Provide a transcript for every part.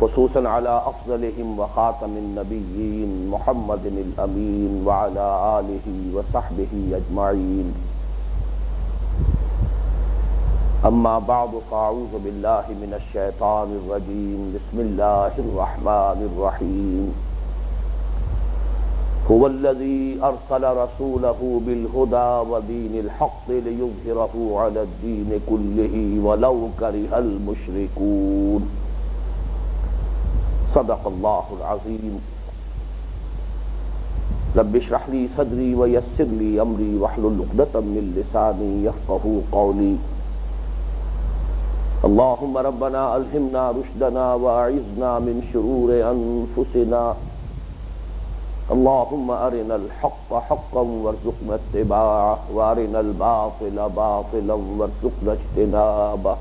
خصوصاً على أفضلهم وخاتم النبيين محمد الأمين وعلى آله وصحبه أجمعين. أما بعد فأعوذ بالله من الشيطان الرجيم. بسم الله الرحمن الرحيم. هو الذي أرسل رسوله بالهدى ودين الحق ليظهره على الدين كله ولو كره المشركون. صدق الله العظيم. رب اشرح لي صدري ويسر لي أمري واحلل عقدة من لساني يفقهوا قولي. اللهم ربنا ألهمنا رشدنا وأعذنا من شرور أنفسنا. اللهم أرنا الحق حقا وارزقنا اتباعه وأرنا الباطل باطلا وارزقنا اجتنابه.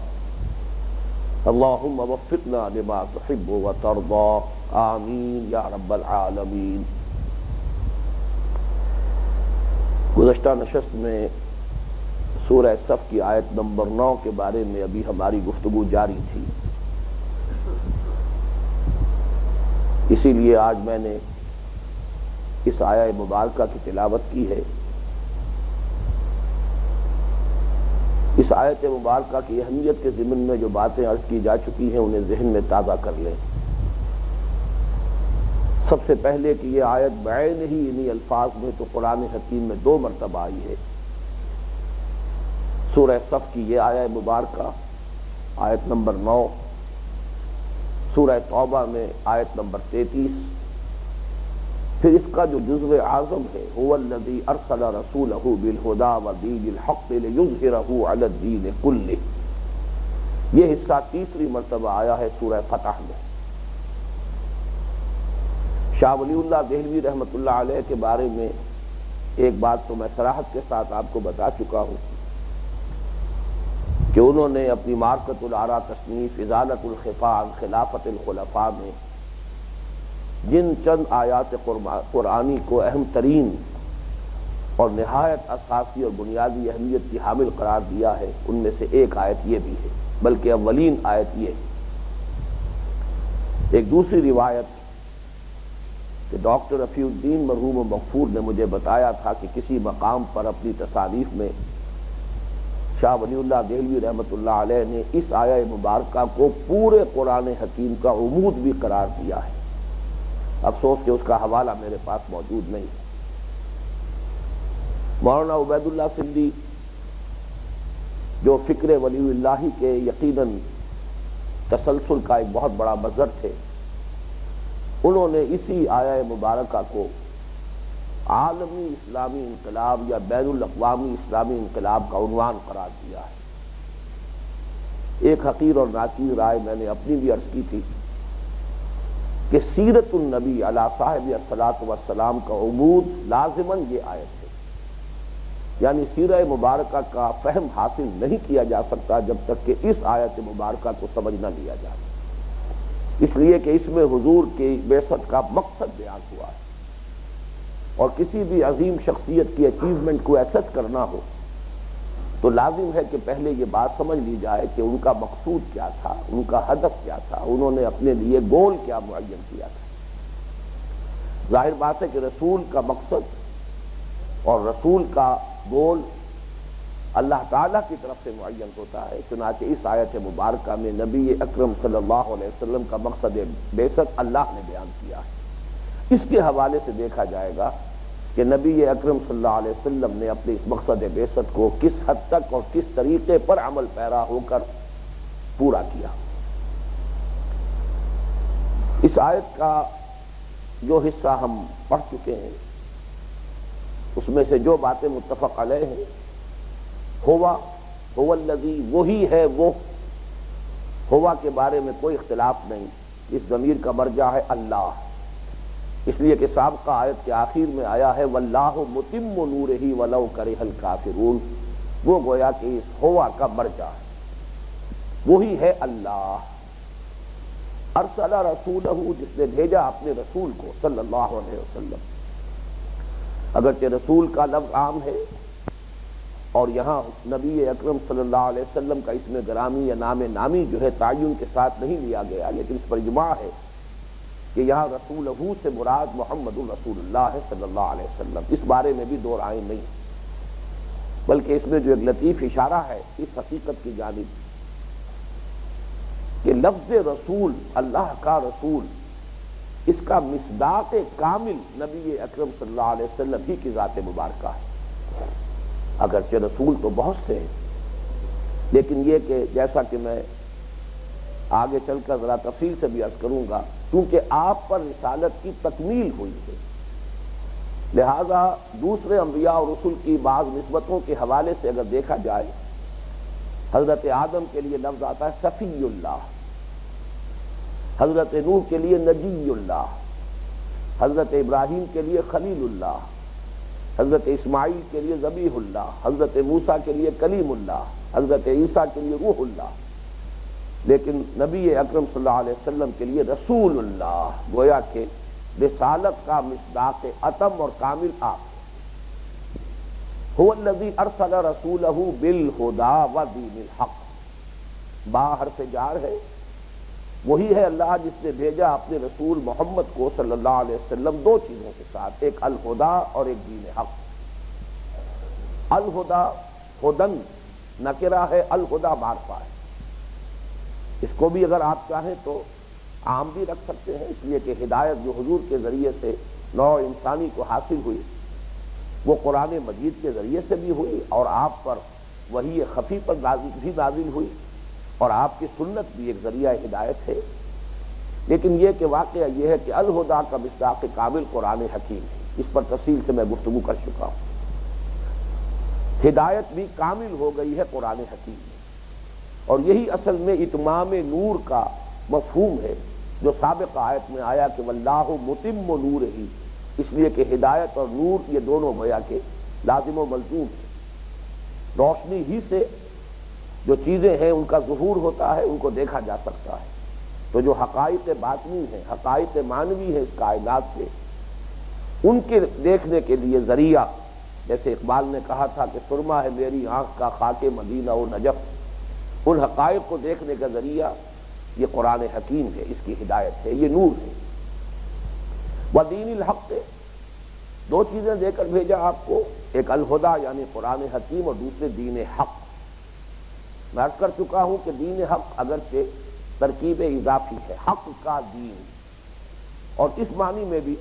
اللهم وفقنا لما تحب وترضى آمین یا رب العالمین. گزشتہ نشست میں سورہ صف کی آیت نمبر 9 کے بارے میں ابھی ہماری گفتگو جاری تھی، اسی لیے آج میں نے اس آیہ مبارکہ کی تلاوت کی ہے. اس آیت مبارکہ کی اہمیت کے ضمن میں جو باتیں عرض کی جا چکی ہیں انہیں ذہن میں تازہ کر لیں. سب سے پہلے کہ یہ آیت بعین ہی انہی الفاظ میں تو قرآن حکیم میں 2 مرتبہ آئی ہے. سورہ صف کی یہ آیہ مبارکہ آیت نمبر 9، سورہ توبہ میں آیت نمبر 33، پھر اس کا جو جزو اعظم ہے هو الذی ارسل رسولہ بالہدی ودین الحق لیظہرہ علی الدین کلہ، یہ حصہ تیسری مرتبہ آیا ہے سورہ فتح میں. شاہ ولی اللہ دہلوی رحمۃ اللہ علیہ کے بارے میں ایک بات تو میں صراحت کے ساتھ آپ کو بتا چکا ہوں کہ انہوں نے اپنی معرکۃ الآراء تصنیف ازالۃ الخفاء عن خلافۃ الخلفاء میں جن چند آیات قرآنی کو اہم ترین اور نہایت اساسی اور بنیادی اہمیت کی حامل قرار دیا ہے، ان میں سے ایک آیت یہ بھی ہے، بلکہ اولین آیت یہ ہے. ایک دوسری روایت کہ ڈاکٹر رفیع الدین مرحوم و مغفور نے مجھے بتایا تھا کہ کسی مقام پر اپنی تصانیف میں شاہ ولی اللہ دہلوی رحمۃ اللہ علیہ نے اس آیہ مبارکہ کو پورے قرآن حکیم کا عمود بھی قرار دیا ہے. افسوس کہ اس کا حوالہ میرے پاس موجود نہیں. مولانا عبید اللہ سندھی جو فکر ولی اللہ کے یقیناً تسلسل کا ایک بہت بڑا مظہر تھے، انہوں نے اسی آیہ مبارکہ کو عالمی اسلامی انقلاب یا بین الاقوامی اسلامی انقلاب کا عنوان قرار دیا ہے. ایک حقیر اور ناچیز رائے میں نے اپنی بھی عرض کی تھی کہ سیرت النبی علی صاحب الصلاۃ والسلام کا عمود لازماً یہ آیت ہے. یعنی سیرہ مبارکہ کا فہم حاصل نہیں کیا جا سکتا جب تک کہ اس آیت مبارکہ کو سمجھ نہ لیا جائے، اس لیے کہ اس میں حضور کی بعثت کا مقصد بیان ہوا ہے، اور کسی بھی عظیم شخصیت کی اچیومنٹ کو ایسس کرنا ہو تو لازم ہے کہ پہلے یہ بات سمجھ لی جائے کہ ان کا مقصود کیا تھا، ان کا ہدف کیا تھا، انہوں نے اپنے لیے گول کیا معین کیا تھا. ظاہر بات ہے کہ رسول کا مقصد اور رسول کا گول اللہ تعالیٰ کی طرف سے معین ہوتا ہے. چنانچہ اس آیت مبارکہ میں نبی اکرم صلی اللہ علیہ وسلم کا مقصد بعثت اللہ نے بیان کیا ہے. اس کے حوالے سے دیکھا جائے گا کہ نبی اکرم صلی اللہ علیہ وسلم نے اپنے اس مقصد بعثت کو کس حد تک اور کس طریقے پر عمل پیرا ہو کر پورا کیا. اس آیت کا جو حصہ ہم پڑھ چکے ہیں اس میں سے جو باتیں متفق علیہ ہیں، هو الذی، وہی ہے وہ. ہوا کے بارے میں کوئی اختلاف نہیں، اس ضمیر کا مرجع ہے اللہ، اس لیے کہ سابقہ آیت کے آخر میں آیا ہے واللہ متم نورہ ولو کرہ الکافرون. وہ گویا کہ اس ہوا کا مرجع ہے، وہی ہے اللہ. ارسل رسولہ، جس نے بھیجا اپنے رسول کو صلی اللہ علیہ وسلم. اگرچہ رسول کا لفظ عام ہے اور یہاں نبی اکرم صلی اللہ علیہ وسلم کا اسم گرامی یا نام نامی جو ہے تعین کے ساتھ نہیں لیا گیا، لیکن اس پر اجماع ہے کہ یہاں رسولہ سے مراد محمد الرسول اللہ صلی اللہ علیہ وسلم، اس بارے میں بھی دو رائے نہیں، بلکہ اس میں جو ایک لطیف اشارہ ہے اس حقیقت کی جانب کہ لفظ رسول، اللہ کا رسول، اس کا مصداق کامل نبی اکرم صلی اللہ علیہ وسلم ہی کی ذات مبارکہ ہے۔ اگرچہ رسول تو بہت سے ہیں، لیکن یہ کہ جیسا کہ میں آگے چل کر ذرا تفصیل سے بھی عرض کروں گا، کیونکہ آپ پر رسالت کی تکمیل ہوئی ہے، لہذا دوسرے انبیاء اور رسل کی بعض نسبتوں کے حوالے سے اگر دیکھا جائے، حضرت آدم کے لیے لفظ آتا ہے صفی اللہ، حضرت نوح کے لیے نجی اللہ، حضرت ابراہیم کے لیے خلیل اللہ، حضرت اسماعیل کے لیے ذبیح اللہ، حضرت موسیٰ کے لیے کلیم اللہ، حضرت عیسیٰ کے لیے روح اللہ، لیکن نبی اکرم صلی اللہ علیہ وسلم کے لیے رسول اللہ، گویا کہ رسالت کا مصداق اتم اور کامل آپ هو الذی ارسل رسولہ بالہدی ودین الحق، با حرف جار ہے، وہی ہے اللہ جس نے بھیجا اپنے رسول محمد کو صلی اللہ علیہ وسلم دو چیزوں کے ساتھ، ایک الہدی اور ایک دین حق۔ الہدی ہدن نکرہ ہے، الہدی معرفہ ہے، اس کو بھی اگر آپ چاہیں تو عام بھی رکھ سکتے ہیں، اس لیے کہ ہدایت جو حضور کے ذریعے سے نوع انسانی کو حاصل ہوئی وہ قرآن مجید کے ذریعے سے بھی ہوئی، اور آپ پر وحی خفی پر بھی نازل ہوئی، اور آپ کی سنت بھی ایک ذریعہ ہدایت ہے، لیکن یہ کہ واقعہ یہ ہے کہ الہدیٰ کا مصداق کامل قرآن حکیم ہے، اس پر تفصیل سے میں گفتگو کر چکا ہوں۔ ہدایت بھی کامل ہو گئی ہے قرآن حکیم میں، اور یہی اصل میں اتمام نور کا مفہوم ہے جو سابق آیت میں آیا کہ واللہ متم نورہ، اس لیے کہ ہدایت اور نور یہ دونوں گویا کہ لازم و ملزوم ہیں، روشنی ہی سے جو چیزیں ہیں ان کا ظہور ہوتا ہے، ان کو دیکھا جا سکتا ہے، تو جو حقائق باطنی ہیں، حقائق معنوی ہیں اس کائنات سے، ان کے دیکھنے کے لیے ذریعہ، جیسے اقبال نے کہا تھا کہ سرما ہے میری آنکھ کا خاک مدینہ و نجف، ان حقائق کو دیکھنے کا ذریعہ یہ قرآن حکیم ہے، اس کی ہدایت ہے، یہ نور ہے۔ ودین الحق، دو چیزیں دے کر بھیجا آپ کو، ایک الہدیٰ یعنی قرآن حکیم، اور دوسرے دین حق۔ میں عرض کر چکا ہوں کہ دین حق اگرچہ ترکیب اضافی ہے، حق کا دین، اور اس معنی میں بھی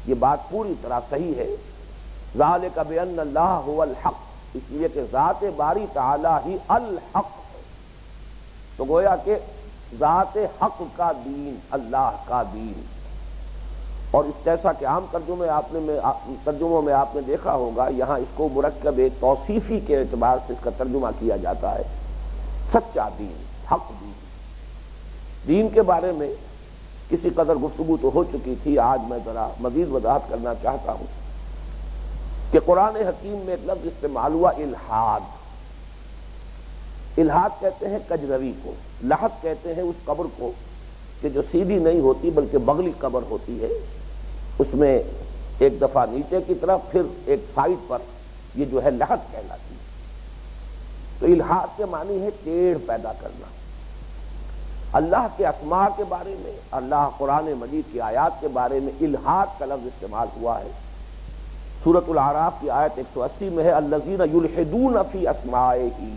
یہ بات پوری طرح صحیح ہے، ذالک بأن اللہ هو الحق، اس لیے کہ ذات باری تعالی ہی الحق ہے، تو گویا کہ ذات حق کا دین، اللہ کا دین۔ اور اس جیسا کہ عام ترجموں میں آپ نے دیکھا ہوگا، یہاں اس کو مرکب توصیفی کے اعتبار سے اس کا ترجمہ کیا جاتا ہے، سچا دین، حق دین۔ دین کے بارے میں کسی قدر گفتگو تو ہو چکی تھی، آج میں ذرا مزید وضاحت کرنا چاہتا ہوں کہ قرآن حکیم میں ایک لفظ استعمال ہوا الحاد۔ الحاد کہتے ہیں کجروی کو، لحد کہتے ہیں اس قبر کو کہ جو سیدھی نہیں ہوتی بلکہ بغلی قبر ہوتی ہے، اس میں ایک دفعہ نیچے کی طرف پھر ایک سائڈ پر، یہ جو ہے لحد کہلاتی ہے۔ تو الحاد کے معنی ہے ٹیڑھ پیدا کرنا۔ اللہ کے اسماء کے بارے میں، اللہ قرآن مجید کی آیات کے بارے میں الحاد کا لفظ استعمال ہوا ہے۔ سورۃ الاعراف کی آیت 180 میں ہے الذین یلحدون فی اسمائہ،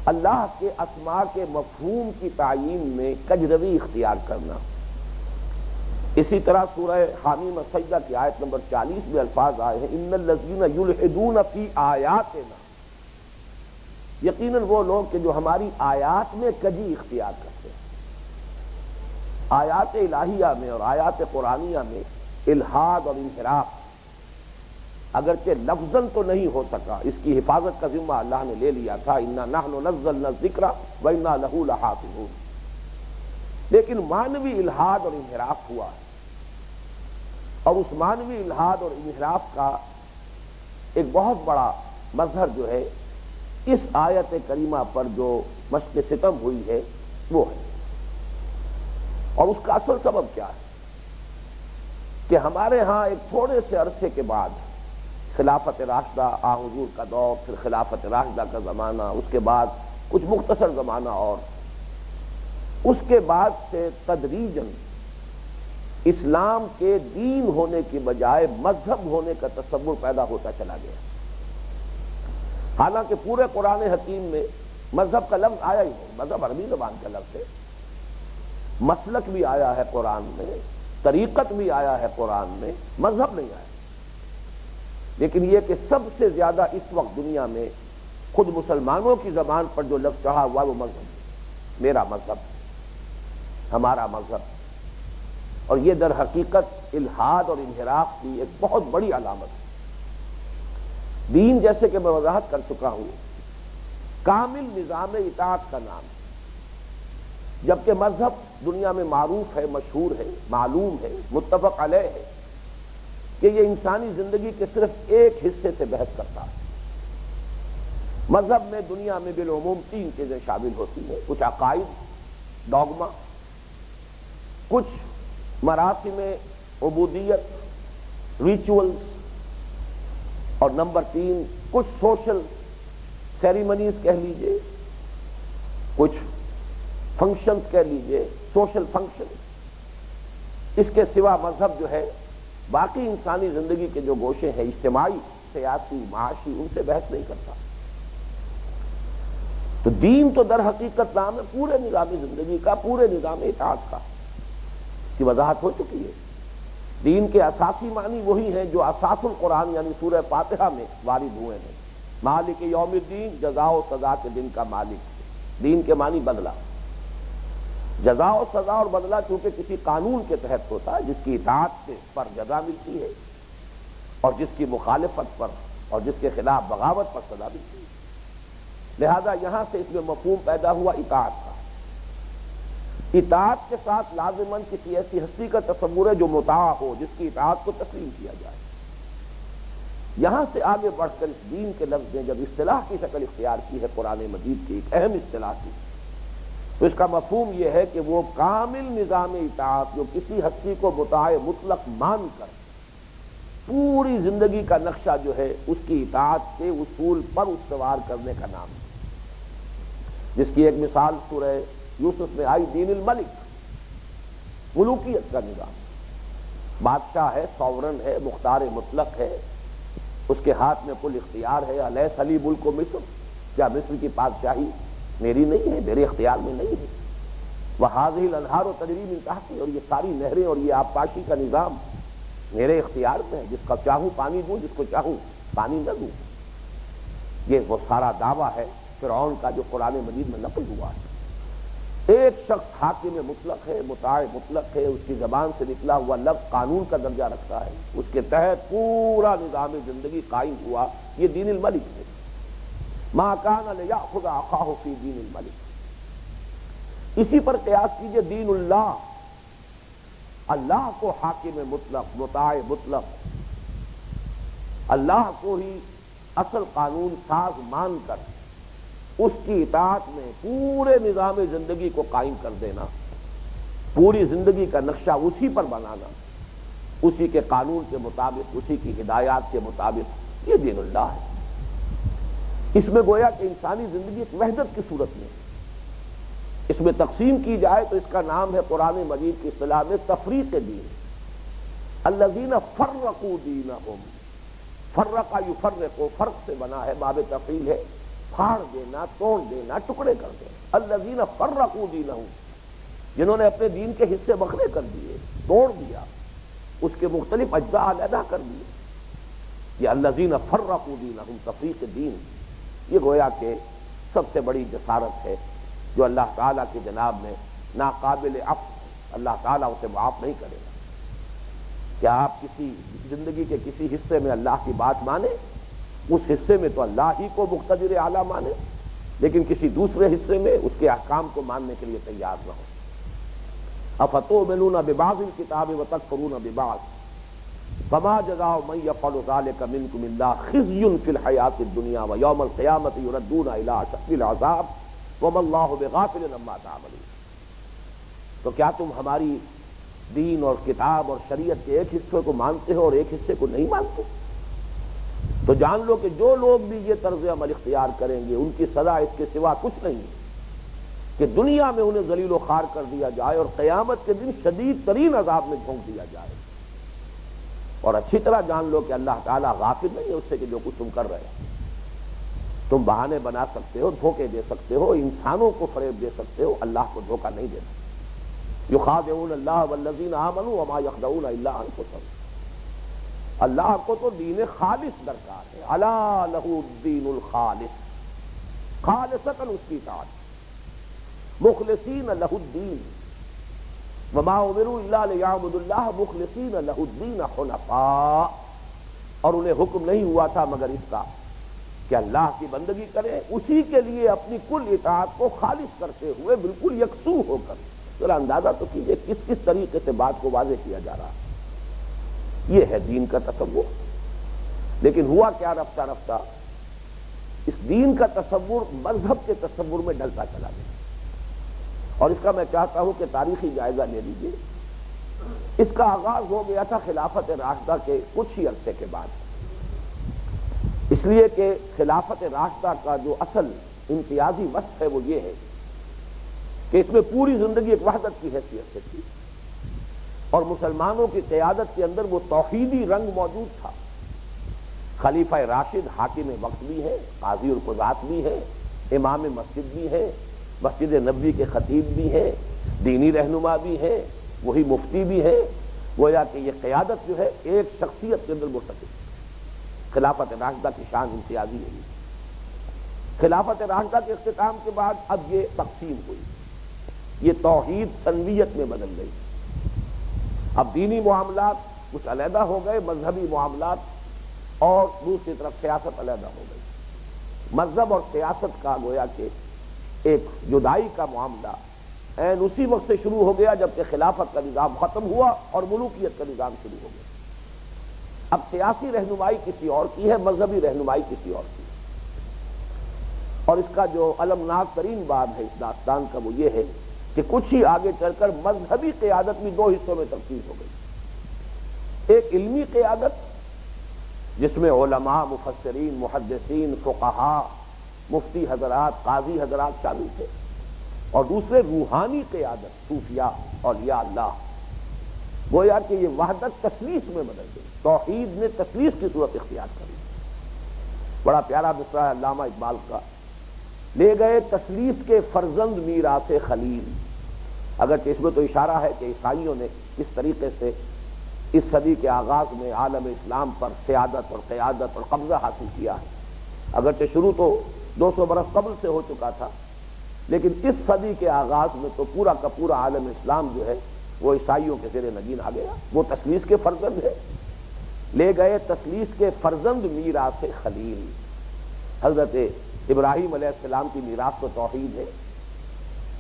اللہ کے اسماء کے مفہوم کی تعیین میں کجروی اختیار کرنا۔ اسی طرح سورہ حامیم سجدہ کی آیت نمبر 40 میں الفاظ آئے ہیں ان الذین یلحدون فی آیاتنا، یقیناً وہ لوگ کہ جو ہماری آیات میں کجی اختیار کرتے ہیں۔ آیات الہیہ میں اور آیات قرآنیہ میں الحاد اور انحراف اگرچہ لفظاً تو نہیں ہو سکا، اس کی حفاظت کا ذمہ اللہ نے لے لیا تھا، انا نحن نزلنا الذکر وانا لہ لحافظون، لیکن معنوی الحاد اور انحراف ہوا ہے، اور اس معنوی الحاد اور انحراف کا ایک بہت بڑا مظہر جو ہے اس آیت کریمہ پر جو مشق ستم ہوئی ہے وہ ہے۔ اور اس کا اصل سبب کیا ہے کہ ہمارے ہاں ایک تھوڑے سے عرصے کے بعد خلافت راشدہ آ حضور کا دور، پھر خلافت راشدہ کا زمانہ، اس کے بعد کچھ مختصر زمانہ اور اس کے بعد سے تدریجاً اسلام کے دین ہونے کی بجائے مذہب ہونے کا تصور پیدا ہوتا چلا گیا۔ حالانکہ پورے قرآن حکیم میں مذہب کا لفظ آیا ہی نہیں، مذہب عربی زبان کا لفظ ہے، مسلک بھی آیا ہے قرآن میں، طریقت بھی آیا ہے قرآن میں، مذہب نہیں آیا۔ لیکن یہ کہ سب سے زیادہ اس وقت دنیا میں خود مسلمانوں کی زبان پر جو لفظ چڑھا ہوا وہ مذہب ہے، میرا مذہب، ہمارا مذہب، اور یہ در حقیقت الحاد اور انحراف کی ایک بہت بڑی علامت ہے۔ دین جیسے کہ میں وضاحت کر چکا ہوں کامل نظام اطاعت کا نام ہے، جبکہ مذہب دنیا میں معروف ہے، مشہور ہے، معلوم ہے، متفق علیہ ہے کہ یہ انسانی زندگی کے صرف ایک حصے سے بحث کرتا ہے۔ مذہب میں دنیا میں بالعموم تین چیزیں شامل ہوتی ہیں، کچھ عقائد، ڈوگما، کچھ مراسم عبودیت، ریچولز، اور نمبر تین کچھ سوشل سیریمنیز کہہ لیجئے، کچھ فنکشنز کہہ لیجئے، سوشل فنکشن۔ اس کے سوا مذہب جو ہے باقی انسانی زندگی کے جو گوشے ہیں، اجتماعی، سیاسی، معاشی، ان سے بحث نہیں کرتا۔ تو دین تو در حقیقت نام ہے پورے نظام زندگی کا، پورے نظام اطاعت کا، اس کی وضاحت ہو چکی ہے۔ دین کے اساسی معنی وہی ہیں جو اساس القرآن یعنی سورہ فاتحہ میں وارد ہوئے ہیں۔ مالک یوم الدین، جزا و سزا کے دن کا مالک۔ دین کے معنی بدلہ، جزا و سزا اور بدلہ چونکہ کسی قانون کے تحت ہوتا ہے، جس کی اطاعت پر جزا ملتی ہے اور جس کی مخالفت پر اور جس کے خلاف بغاوت پر سزا ملتی ہے، لہذا یہاں سے اس میں مفہوم پیدا ہوا اطاعت کا۔ اطاعت کے ساتھ لازماً کسی ایسی ہستی کا تصور ہے جو مطاع ہو، جس کی اطاعت کو تسلیم کیا جائے۔ یہاں سے آگے بڑھ کر اس دین کے لفظ نے جب اصطلاح کی شکل اختیار کی ہے قرآن مجید کی ایک اہم اصطلاح کی، تو اس کا مفہوم یہ ہے کہ وہ کامل نظام اطاعت جو کسی ہستی کو مطاع مطلق مان کر پوری زندگی کا نقشہ جو ہے اس کی اطاعت کے اصول پر استوار کرنے کا نام ہے، جس کی ایک مثال سورہ یوسف میں آئی، دین الملک، ملوکیت کا نظام، بادشاہ ہے، سوورن ہے، مختار مطلق ہے، اس کے ہاتھ میں کل اختیار ہے۔ الیس لی ملک مصر، کیا مصر کی بادشاہی میری نہیں ہے، میرے اختیار میں نہیں ہے؟ وہذہ الانہار تجری من تحتی، اور یہ ساری نہریں اور یہ آبپاشی کا نظام میرے اختیار میں ہے، جس کا چاہوں پانی دوں، جس کو چاہوں پانی نہ دوں۔ یہ وہ سارا دعویٰ ہے فرعون کا جو قرآن مجید میں نقل ہوا ہے۔ ایک شخص حاکم مطلق ہے، مطاع مطلق ہے، اس کی زبان سے نکلا ہوا لفظ قانون کا درجہ رکھتا ہے، اس کے تحت پورا نظام زندگی قائم ہوا، یہ دین الملک ہے۔ ما کان لیأخذ اخاہ فی دین الملک۔ اسی پر قیاس کیجئے دین اللہ، اللہ کو حاکم مطلق، مطاع مطلق، اللہ کو ہی اصل قانون ساز مان کر اس کی اطاعت میں پورے نظام زندگی کو قائم کر دینا، پوری زندگی کا نقشہ اسی پر بنانا، اسی کے قانون کے مطابق، اسی کی ہدایات کے مطابق، یہ دین اللہ ہے۔ اس میں گویا کہ انسانی زندگی ایک وحدت کی صورت میں اس میں تقسیم کی جائے تو اس کا نام ہے قرآن مجید کی اصطلاح میں تفریق دین۔ الذین فرقوا دینہم، فرق یفرق، فرق سے بنا ہے، باب تفعیل ہے، پھاڑ دینا، توڑ دینا، ٹکڑے کر دینا۔ الذین فرقوا دینہم، جنہوں نے اپنے دین کے حصے بکھرے کر دیے، توڑ دیا، اس کے مختلف اجزاء علیحدہ کر دیے۔ یہ الذین فرقوا دینہم، تفریق دین، یہ گویا کہ سب سے بڑی جسارت ہے جو اللہ تعالیٰ کی جناب میں ناقابل عفو، اللہ تعالیٰ اسے معاف نہیں کرے گا۔ کیا آپ کسی زندگی کے کسی حصے میں اللہ کی بات مانیں، اس حصے میں تو اللہ ہی کو مقتدر اعلیٰ مانیں، لیکن کسی دوسرے حصے میں اس کے احکام کو ماننے کے لیے تیار نہ ہو۔ افتؤمنون ببعض الکتاب وتکفرون ببعض فما جزاء من يفعل ذلك منكم الا خزي في الحياة الدنيا ويوم القيامة يردون الى اشد العذاب وما الله بغافل عما تعملون۔ تو کیا تم ہماری دین اور کتاب اور شریعت کے ایک حصے کو مانتے ہو اور ایک حصے کو نہیں مانتے؟ تو جان لو کہ جو لوگ بھی یہ طرز عمل اختیار کریں گے ان کی سزا اس کے سوا کچھ نہیں ہے کہ دنیا میں انہیں ذلیل و خوار کر دیا جائے اور قیامت کے دن شدید ترین عذاب میں جھونک دیا جائے۔ اور اچھی طرح جان لو کہ اللہ تعالیٰ غافل نہیں ہے اس سے کہ جو کچھ تم کر رہے ہو۔ تم بہانے بنا سکتے ہو، دھوکے دے سکتے ہو، انسانوں کو فریب دے سکتے ہو، اللہ کو دھوکہ نہیں دینا۔ یخادعون اللہ والذین آمنوا وما یخدعون الا انفسهم۔ اللہ کو تو دین خالص درکار ہے، الا لہ الدین الخالص، خالصتاً اس کی اطاعت، مخلصین لہ الدین، وما امروا الا لیعبدوا اللہ مخلصین لہ الدین حنفاء۔ اور انہیں حکم نہیں ہوا تھا مگر اس کا کہ اللہ کی بندگی کریں، اسی کے لیے اپنی کل اطاعت کو خالص کرتے ہوئے بالکل یکسو ہو کر۔ ذرا اندازہ تو کیجئے کس کس طریقے سے بات کو واضح کیا جا رہا ہے۔ یہ ہے دین کا تصور۔ لیکن ہوا کیا رفتہ رفتہ اس دین کا تصور مذہب کے تصور میں ڈھلتا چلا گیا، اور اس کا میں چاہتا ہوں کہ تاریخی جائزہ لے لیجیے۔ اس کا آغاز ہو گیا تھا خلافت راشدہ کے کچھ ہی عرصے کے بعد، اس لیے کہ خلافت راشدہ کا جو اصل امتیازی وصف ہے وہ یہ ہے کہ اس میں پوری زندگی ایک وحدت کی حیثیت سے تھی، اور مسلمانوں کی قیادت کے اندر وہ توحیدی رنگ موجود تھا۔ خلیفہ راشد حاکم وقت بھی ہے، قاضی القضات بھی ہے، امام مسجد بھی ہے، مسجد نبوی کے خطیب بھی ہے، دینی رہنما بھی ہے، وہی مفتی بھی ہے۔ گویا کہ یہ قیادت جو ہے ایک شخصیت کے اندر مرتکب۔ خلافت راشدہ کی شان امتیازی ہے۔ خلافت راشدہ کے اختتام کے بعد اب یہ تقسیم ہوئی، یہ توحید تنویت میں بدل گئی۔ اب دینی معاملات کچھ علیحدہ ہو گئے، مذہبی معاملات، اور دوسری طرف سیاست علیحدہ ہو گئی۔ مذہب اور سیاست کا گویا کہ ایک جدائی کا معاملہ عین اسی وقت سے شروع ہو گیا جبکہ خلافت کا نظام ختم ہوا اور ملوکیت کا نظام شروع ہو گیا۔ اب سیاسی رہنمائی کسی اور کی ہے، مذہبی رہنمائی کسی اور کی ہے۔ اور اس کا جو المناک ترین باب ہے اس داستان کا وہ یہ ہے کہ کچھ ہی آگے چل کر مذہبی قیادت بھی دو حصوں میں تقسیم ہو گئی۔ ایک علمی قیادت جس میں علماء، مفسرین، محدثین، فقہاء، مفتی حضرات، قاضی حضرات شامل تھے، اور دوسرے روحانی قیادت، صوفیاء، اولیاء اللہ۔ گویا کہ یہ وحدت تثلیث میں بدل گئی، توحید نے تثلیث کی صورت اختیار کر لی۔ بڑا پیارا مصرع ہے علامہ اقبال کا، لے گئے تثلیث کے فرزند میراث خلیل۔ اگرچہ اس میں تو اشارہ ہے کہ عیسائیوں نے کس طریقے سے اس صدی کے آغاز میں عالم اسلام پر سیادت اور قیادت اور قبضہ حاصل کیا ہے۔ اگرچہ شروع تو 200 برس قبل سے ہو چکا تھا، لیکن اس صدی کے آغاز میں تو پورا کا پورا عالم اسلام جو ہے وہ عیسائیوں کے زیر نگین آ گیا۔ وہ تثلیث کے فرزند ہے، لے گئے تثلیث کے فرزند میراث خلیل۔ حضرت ابراہیم علیہ السلام کی میراث تو توحید ہے،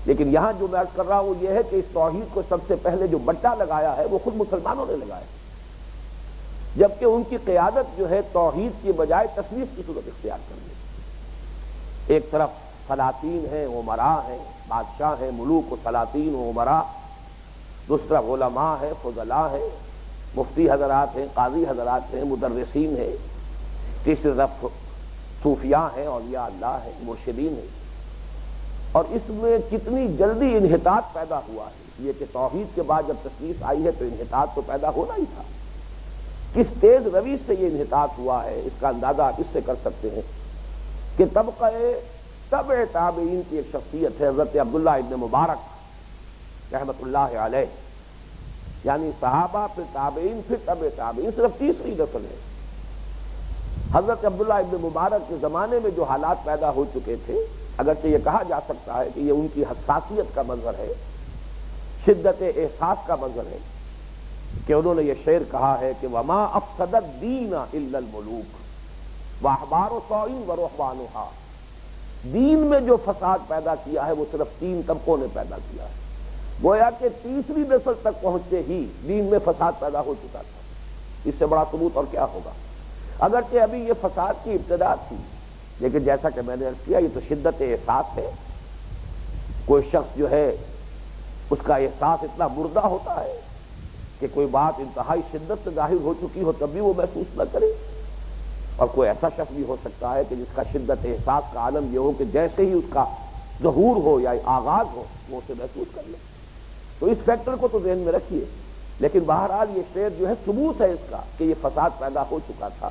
لیکن یہاں جو میں عرض کر رہا ہوں وہ یہ ہے کہ اس توحید کو سب سے پہلے جو بٹا لگایا ہے وہ خود مسلمانوں نے لگایا، جبکہ ان کی قیادت جو ہے توحید کی بجائے تثلیث کی صورت اختیار کر لی۔ ایک طرف سلاطین ہیں، امراء ہیں، بادشاہ ہیں، ملوک و سلاطین و امراء، دوسری طرف علماء ہیں، فضلاء ہیں، مفتی حضرات ہیں، قاضی حضرات ہیں، مدرسین ہیں، تیسری طرف صوفیاء ہیں، اولیاء اللہ ہیں، مرشدین ہیں۔ اور اس میں کتنی جلدی انحطاط پیدا ہوا ہے، یہ کہ توحید کے بعد جب تثلیث آئی ہے تو انحطاط تو پیدا ہونا ہی تھا۔ کس تیز روی سے یہ انحطاط ہوا ہے اس کا اندازہ آپ اس سے کر سکتے ہیں کہ طبقہ تبع تابعین کی ایک شخصیت ہے حضرت عبداللہ ابن مبارک رحمۃ اللہ علیہ، یعنی صحابہ پھر تابعین پھر تبع تابعین، صرف تیسری نسل ہے۔ حضرت عبداللہ ابن مبارک کے زمانے میں جو حالات پیدا ہو چکے تھے، اگرچہ یہ کہا جا سکتا ہے کہ یہ ان کی حساسیت کا مظہر ہے، شدت احساس کا مظہر ہے، کہ انہوں نے یہ شعر کہا ہے کہ وما افسد الدین الا الملوک واحبار سوء ورهبانها، دین میں جو فساد پیدا کیا ہے وہ صرف تین طبقوں نے پیدا کیا ہے۔ گویا کہ تیسری نسل تک پہنچتے ہی دین میں فساد پیدا ہو چکا تھا۔ اس سے بڑا ثبوت اور کیا ہوگا؟ اگرچہ ابھی یہ فساد کی ابتدا تھی، لیکن جیسا کہ میں نے عرض کیا یہ تو شدت احساس ہے۔ کوئی شخص جو ہے اس کا احساس اتنا مردہ ہوتا ہے کہ کوئی بات انتہائی شدت سے ظاہر ہو چکی ہو تب بھی وہ محسوس نہ کرے۔ اور کوئی ایسا شخص بھی ہو سکتا ہے کہ جس کا شدت احساس کا عالم یہ ہو کہ جیسے ہی اس کا ظہور ہو یا آغاز ہو وہ اسے محسوس کر لے. تو اس فیکٹر کو تو ذہن میں رکھیے. لیکن بہرحال یہ شعر جو ہے ثبوت ہے اس کا کہ یہ فساد پیدا ہو چکا تھا.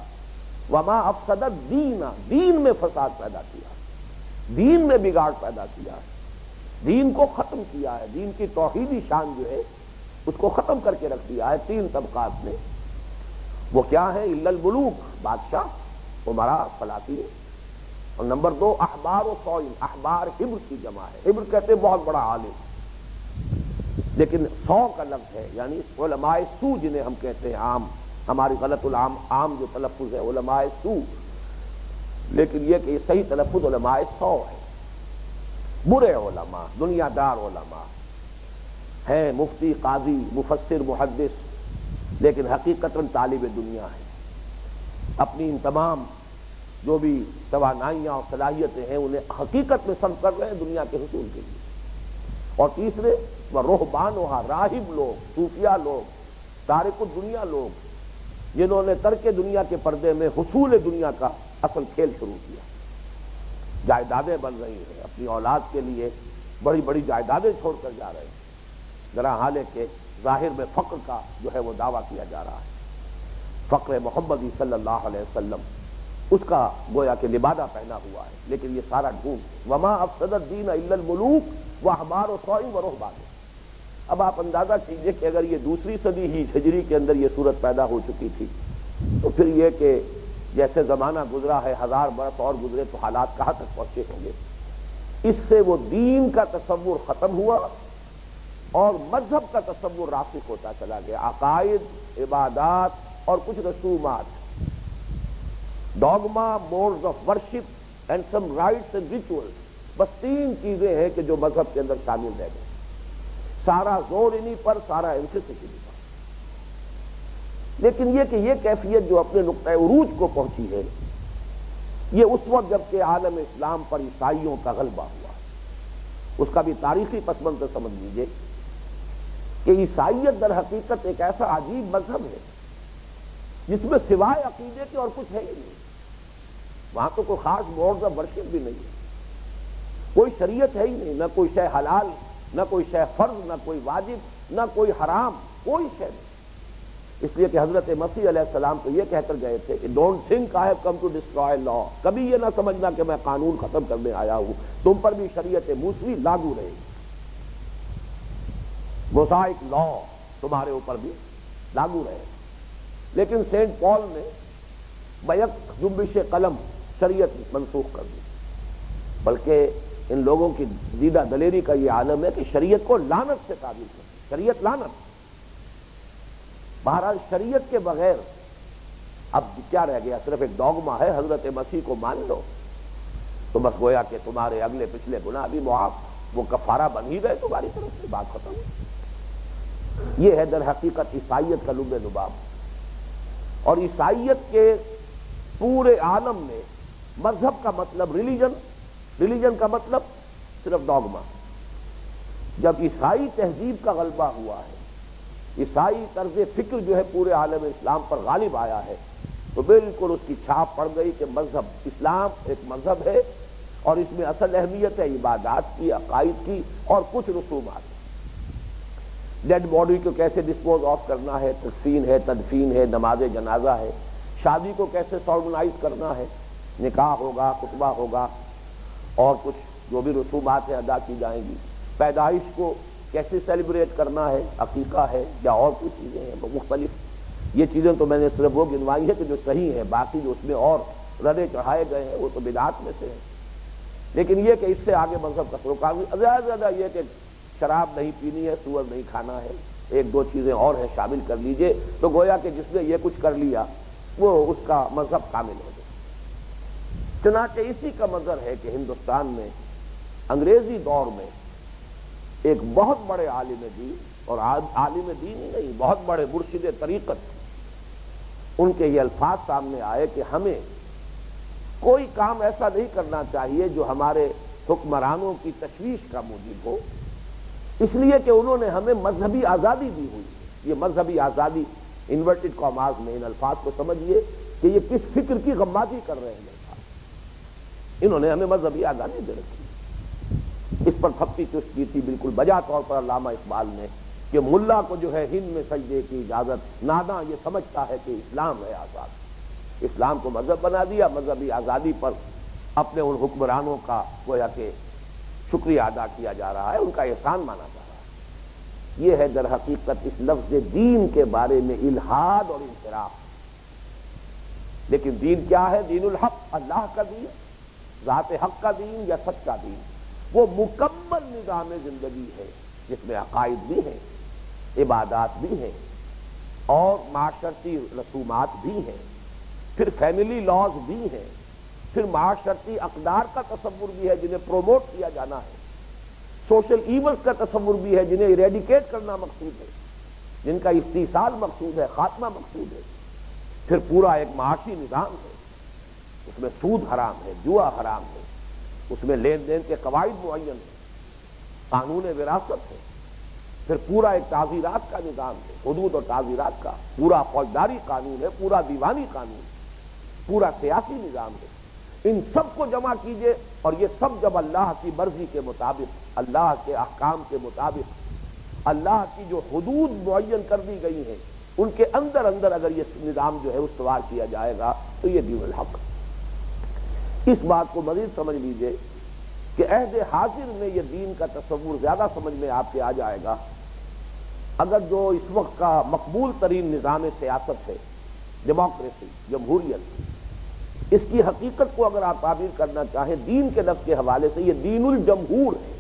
وما افسد الدین، دین میں فساد پیدا کیا، دین میں بگاڑ پیدا کیا، دین کو ختم کیا ہے، دین کی توحیدی شان جو ہے اس کو ختم کر کے رکھ دیا ہے 3 طبقات میں. وہ کیا ہے؟ الا الملوک، بادشاہ، امراء، سلاطین، اور نمبر 2 احبار و صوئم. احبار حبر کی جمع ہے، حبر کہتے ہیں بہت بڑا عالم، لیکن 100 کا لفظ ہے، یعنی علماء سو جنہیں ہم کہتے ہیں عام، ہماری غلط عام جو تلفظ ہے علماء سو، لیکن یہ کہ یہ صحیح تلفظ علماء 100 ہے. برے علماء، دنیا دار علماء ہیں، مفتی، قاضی، مفسر، محدث، لیکن حقیقتاً طالب دنیا ہے. اپنی ان تمام جو بھی توانائیاں اور صلاحیتیں ہیں انہیں حقیقت میں صرف کر رہے ہیں دنیا کے حصول کے لیے. اور تیسرے وہ رہبانوہا، راہب لوگ، صوفیہ لوگ، تارک الدنیا لوگ، جنہوں نے ترک دنیا کے پردے میں حصول دنیا کا اصل کھیل شروع کیا. جائیدادیں بن رہی ہیں، اپنی اولاد کے لیے بڑی بڑی جائیدادیں چھوڑ کر جا رہے ہیں، ذرا حال ہے کہ ظاہر میں فقر کا جو ہے وہ دعویٰ کیا جا رہا ہے. فقر محمدی صلی اللہ علیہ وسلم اس کا گویا کہ لبادہ پہنا ہوا ہے، لیکن یہ سارا ڈھونگ. وما افسد الدین الا الملوک واحبار و صوئم و رہبان. اب آپ اندازہ کیجئے کہ اگر یہ 2 صدی ہی ہجری کے اندر یہ صورت پیدا ہو چکی تھی تو پھر یہ کہ جیسے زمانہ گزرا ہے 1000 برس اور گزرے تو حالات کہاں تک پہنچے ہوں گے. اس سے وہ دین کا تصور ختم ہوا اور مذہب کا تصور راسخ ہوتا چلا گیا. عقائد، عبادات اور کچھ رسومات، dogma, modes of worship and some rites and rituals, بس 3 چیزیں ہیں کہ جو مذہب کے اندر شامل رہ گئے. سارا زور انہی پر، سارا انفسس انہی پر. لیکن یہ کہ یہ کیفیت جو اپنے نقطۂ عروج کو پہنچی ہے یہ اس وقت جب کہ عالم اسلام پر عیسائیوں کا غلبہ ہوا. اس کا بھی تاریخی پس منظر سمجھ لیجیے کہ عیسائیت در حقیقت ایک ایسا عجیب مذہب ہے جس میں سوائے عقیدے کے اور کچھ ہے ہی نہیں. وہاں تو کوئی خاص موڈز آف ورشپ بھی نہیں ہے، کوئی شریعت ہے ہی نہیں، نہ کوئی شے حلال، نہ کوئی شے فرض، نہ کوئی واجب، نہ کوئی حرام، کوئی شے نہیں. اس لیے کہ حضرت مسیح علیہ السلام تو یہ کہہ کر گئے تھے کہ don't think I have come to destroy law. کبھی یہ نہ سمجھنا کہ میں قانون ختم کرنے آیا ہوں، تم پر بھی شریعت موسوی لاگو رہے گی. موزائک لا تمہارے اوپر بھی لاگو رہے. لیکن سینٹ پال نے بیک جنبش قلم شریعت منسوخ کر دی. بلکہ ان لوگوں کی زیدہ دلیری کا یہ عالم ہے کہ شریعت کو لعنت سے تعبیر کرتی. شریعت لعنت. بہرحال شریعت کے بغیر اب کیا رہ گیا؟ صرف ایک ڈوگما ہے، حضرت مسیح کو مان لو تو بس گویا کہ تمہارے اگلے پچھلے گناہ بھی معاف، وہ کفارہ بن ہی گئے تمہاری طرف سے، بات ختم. یہ ہے در حقیقت عیسائیت کا لب لباب. اور عیسائیت کے پورے عالم میں مذہب کا مطلب ریلیجن کا مطلب صرف ڈوگما. جب عیسائی تہذیب کا غلبہ ہوا ہے، عیسائی طرز فکر جو ہے پورے عالم اسلام پر غالب آیا ہے، تو بالکل اس کی چھاپ پڑ گئی کہ مذہب اسلام ایک مذہب ہے اور اس میں اصل اہمیت ہے عبادات کی، عقائد کی اور کچھ رسومات. ڈیڈ باڈی کو کیسے ڈسپوز آف کرنا ہے، تکفین ہے، تدفین ہے، نماز جنازہ ہے، شادی کو کیسے سالمنائز کرنا ہے، نکاح ہوگا، خطبہ ہوگا اور کچھ جو بھی رسومات ہیں ادا کی جائیں گی، پیدائش کو کیسے سیلیبریٹ کرنا ہے، عقیقہ ہے یا اور کچھ چیزیں ہیں مختلف. یہ چیزیں تو میں نے صرف وہ گنوائی ہے کہ جو صحیح ہیں، باقی جو اس میں اور رڑے چڑھائے گئے ہیں وہ تو بدعات میں سے ہیں. لیکن یہ کہ اس سے آگے مذہب کا سروکار زیادہ زیادہ یہ کہ شراب نہیں پینی ہے، سور نہیں کھانا ہے، 1-2 چیزیں اور ہیں شامل کر لیجئے، تو گویا کہ جس نے یہ کچھ کر لیا وہ اس کا مذہب کامل ہو گیا. چنانچہ اسی کا منظر ہے کہ ہندوستان میں انگریزی دور میں ایک بہت بڑے عالم دین، اور عالم دین ہی نہیں، بہت بڑے مرشد طریقت، ان کے یہ الفاظ سامنے آئے کہ ہمیں کوئی کام ایسا نہیں کرنا چاہیے جو ہمارے حکمرانوں کی تشویش کا موجب ہو، اس لیے کہ انہوں نے ہمیں مذہبی آزادی دی ہوئی. یہ مذہبی آزادی انورٹڈ کاماز میں ان الفاظ کو سمجھیے کہ یہ کس فکر کی غمازی کر رہے ہیں میرے ساتھ. انہوں نے ہمیں مذہبی آزادی دے رکھی. اس پر تھپی چست کی تھی بالکل بجا طور پر علامہ اقبال نے کہ ملا کو جو ہے ہند میں سجدے کی اجازت، ناداں یہ سمجھتا ہے کہ اسلام ہے آزاد. اسلام کو مذہب بنا دیا، مذہبی آزادی پر اپنے ان حکمرانوں کا گویا کہ شکریہ ادا کیا جا رہا ہے، ان کا احسان مانا جا رہا ہے. یہ ہے در حقیقت اس لفظ دین کے بارے میں الحاد اور انحراف. لیکن دین کیا ہے؟ دین الحق، اللہ کا دین، ذات حق کا دین یا سچا دین. وہ مکمل نظام زندگی ہے جس میں عقائد بھی ہیں، عبادات بھی ہیں اور معاشرتی رسومات بھی ہیں، پھر فیملی لاز بھی ہیں، پھر معاشرتی اقدار کا تصور بھی ہے جنہیں پروموٹ کیا جانا ہے، سوشل ایونٹس کا تصور بھی ہے جنہیں ایریڈیکیٹ کرنا مقصود ہے، جن کا استحصال مقصود ہے، خاتمہ مقصود ہے. پھر پورا ایک معاشی نظام ہے، اس میں سود حرام ہے، جوا حرام ہے، اس میں لین دین کے قواعد معین ہیں، قانون وراثت ہے. پھر پورا ایک تعزیرات کا نظام ہے، حدود اور تعزیرات کا، پورا فوجداری قانون ہے، پورا دیوانی قانون ہے، پورا سیاسی نظام ہے. ان سب کو جمع کیجئے اور یہ سب جب اللہ کی مرضی کے مطابق، اللہ کے احکام کے مطابق، اللہ کی جو حدود معین کر دی گئی ہیں ان کے اندر اندر اگر یہ نظام جو ہے استوار کیا جائے گا تو یہ دین الحق. اس بات کو مزید سمجھ لیجئے کہ عہد حاضر میں یہ دین کا تصور زیادہ سمجھ میں آپ کے آ جائے گا اگر جو اس وقت کا مقبول ترین نظام سیاست ہے، ڈیموکریسی، جمہوریت، اس کی حقیقت کو اگر آپ تعبیر کرنا چاہیں دین کے لفظ کے حوالے سے، یہ دین الجمہور ہے.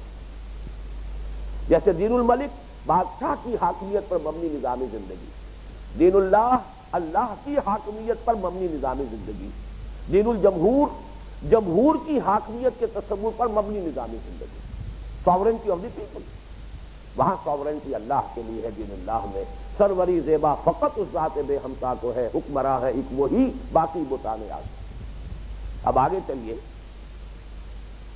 جیسے دین الملک بادشاہ کی حاکمیت پر مبنی نظام زندگی، دین اللہ اللہ کی حاکمیت پر مبنی نظام زندگی، دین الجمہور جمہور کی حاکمیت کے تصور پر مبنی نظام زندگی، ساورنٹی آف دی پیپل. وہاں ساورنٹی اللہ کے لیے ہے. دین اللہ میں سروری زیبا فقط اس ذات بے ہمتا کو ہے، حکمراں ہے ایک وہی، باقی بتانے آتے. اب آگے چلیے.